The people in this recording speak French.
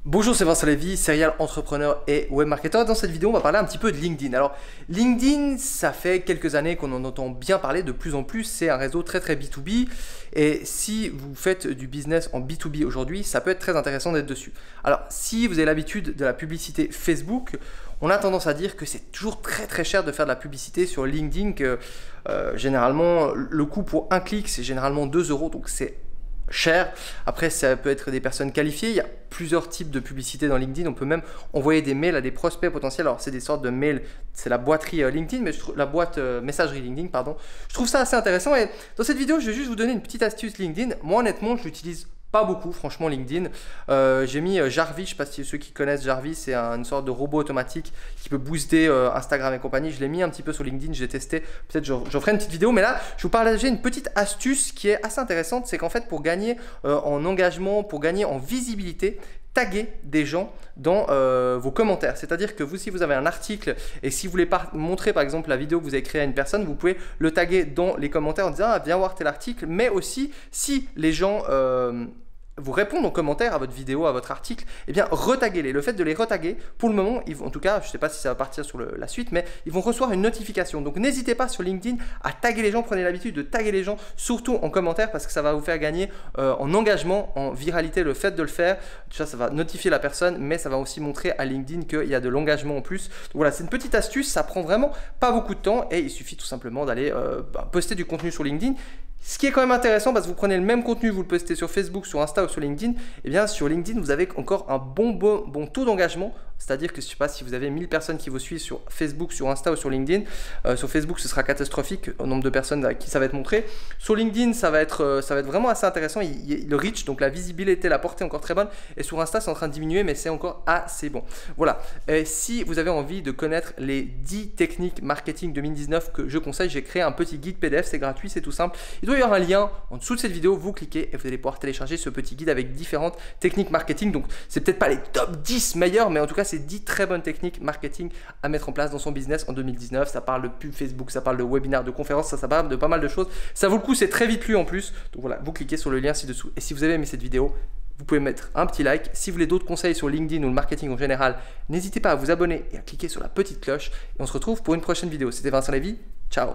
Bonjour, c'est Vincent Lévy, serial entrepreneur et web marketer. Dans cette vidéo, on va parler un petit peu de LinkedIn. Alors, LinkedIn, ça fait quelques années qu'on en entend bien parler de plus en plus. C'est un réseau très B2B. Et si vous faites du business en B2B aujourd'hui, ça peut être très intéressant d'être dessus. Alors, si vous avez l'habitude de la publicité Facebook, on a tendance à dire que c'est toujours très cher de faire de la publicité sur LinkedIn, que généralement, le coût pour un clic, c'est généralement 2 €, donc c'est cher. Après, ça peut être des personnes qualifiées. Il y a plusieurs types de publicité dans LinkedIn. On peut même envoyer des mails à des prospects potentiels. Alors, c'est des sortes de mails, c'est la boîterie LinkedIn, mais la boîte messagerie LinkedIn, pardon. Je trouve ça assez intéressant. Et dans cette vidéo, je vais juste vous donner une petite astuce LinkedIn. Moi, honnêtement, je l'utilise pas beaucoup, franchement, LinkedIn. J'ai mis Jarvis, je ne sais pas si ceux qui connaissent Jarvis, c'est une sorte de robot automatique qui peut booster Instagram et compagnie. Je l'ai mis un petit peu sur LinkedIn, j'ai testé. Peut-être j'en ferai une petite vidéo, mais là, je vais vous partager une petite astuce qui est assez intéressante. C'est qu'en fait, pour gagner en engagement, pour gagner en visibilité, taguer des gens dans vos commentaires. C'est-à-dire que vous, si vous avez un article et si vous voulez montrer par exemple la vidéo que vous avez créée à une personne, vous pouvez le taguer dans les commentaires en disant ah, viens voir tel article, mais aussi si les gens vous répondent en commentaire à votre vidéo, à votre article, eh bien retaguez-les. Le fait de les retaguer, pour le moment, en tout cas, je ne sais pas si ça va partir sur la suite, mais ils vont recevoir une notification. Donc n'hésitez pas sur LinkedIn à taguer les gens, prenez l'habitude de taguer les gens, surtout en commentaire, parce que ça va vous faire gagner en engagement, en viralité. Le fait de le faire, ça va notifier la personne, mais ça va aussi montrer à LinkedIn qu'il y a de l'engagement en plus. Donc voilà, c'est une petite astuce, ça prend vraiment pas beaucoup de temps et il suffit tout simplement d'aller poster du contenu sur LinkedIn. Ce qui est quand même intéressant, parce que vous prenez le même contenu, vous le postez sur Facebook, sur Insta ou sur LinkedIn, et bien sur LinkedIn, vous avez encore un bon taux d'engagement. C'est-à-dire que je ne sais pas si vous avez 1000 personnes qui vous suivent sur Facebook, sur Insta ou sur LinkedIn. Sur Facebook, ce sera catastrophique au nombre de personnes à qui ça va être montré. Sur LinkedIn, ça va être vraiment assez intéressant. Le reach, donc la visibilité, la portée encore très bonne. Et sur Insta, c'est en train de diminuer, mais c'est encore assez bon. Voilà. Et si vous avez envie de connaître les 10 techniques marketing 2019 que je conseille, j'ai créé un petit guide PDF, c'est gratuit, c'est tout simple. Il doit y avoir un lien en dessous de cette vidéo, vous cliquez et vous allez pouvoir télécharger ce petit guide avec différentes techniques marketing. Donc, c'est peut-être pas les top 10 meilleurs, mais en tout cas, c'est 10 très bonnes techniques marketing à mettre en place dans son business en 2019. Ça parle de pub Facebook, ça parle de webinaire, de conférences, ça parle de pas mal de choses. Ça vaut le coup, c'est très vite lu en plus. Donc voilà, vous cliquez sur le lien ci-dessous. Et si vous avez aimé cette vidéo, vous pouvez mettre un petit like. Si vous voulez d'autres conseils sur LinkedIn ou le marketing en général, n'hésitez pas à vous abonner et à cliquer sur la petite cloche. Et on se retrouve pour une prochaine vidéo. C'était Vincent Lévy. Ciao.